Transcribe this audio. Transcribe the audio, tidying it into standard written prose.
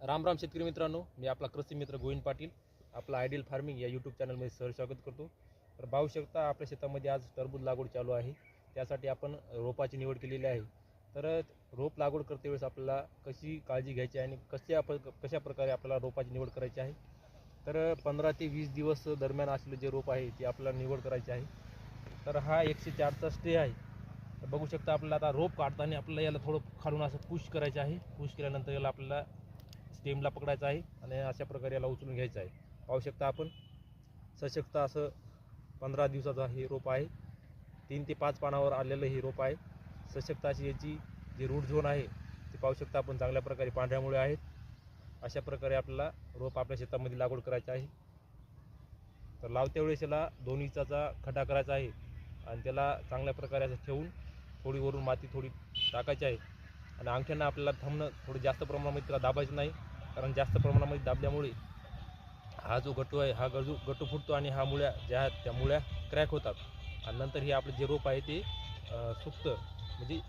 राम राम शेतकरी मित्रांनो, मी आपला कृषी मित्र गोविंद पाटील आपला आयडियल फार्मिंग या यूट्यूब चॅनलमध्ये स्वागत करतो. तर पाहू शकता आपल्या शेतामध्ये आज टरबूज लागवड चालू आहे. त्यासाठी आपण रोपाची निवड केलेली आहे. तर रोप लागवड करते वेळेस आपल्याला कशी काळजी घ्यायची आणि कशा प्रकारे आपल्याला रोपाची निवड करायची आहे. तर 15 ते 20 दिवस दरम्यान असलेले जे रोप आहे ते आपल्याला निवड करायचे आहे. तर हा 104चा स्टे आहे. तर बघू शकता आपल्याला आता रोप काढताना आपल्याला याला थोडं खालून असं पुश करायचं आहे. पुश केल्यानंतर याला आपल्याला स्टेमला पकडायचं आहे आणि अशा प्रकारे याला उचलून घ्यायचं आहे. पाहू शकता आपण सशक्त असं 15 दिवसाचा हे रोप आहे. 3 ते 5 पानावर आलेलं हे रोप आहे. सशक्त अशी याची जी रूट झोन आहे ते पाहू शकता आपण चांगल्या प्रकारे पांढऱ्या मुळे आहेत. अशा प्रकारे आपल्याला रोप आपल्या शेतामध्ये लागवड करायची आहे. तर लावत्या वेळेस याला 2 इंचाचा खड्डा करायचा आहे आणि त्याला चांगल्या प्रकारे असं ठेवून थोडी वरून माती थोडी टाकायची आहे आणि अंगठ्यांना आपल्याला थांबणं थोडं जास्त प्रमाणामध्ये त्याला दाबायचं नाही, कारण जास्त प्रमाणामध्ये दाबल्यामुळे हा जो गट्टू आहे हा गट्टू फुटतो आणि हा मुळ्या ज्या आहेत त्या मुळ्या क्रॅक होतात आणि नंतर हे आपलं जे रोप आहे ते सुकतं, म्हणजे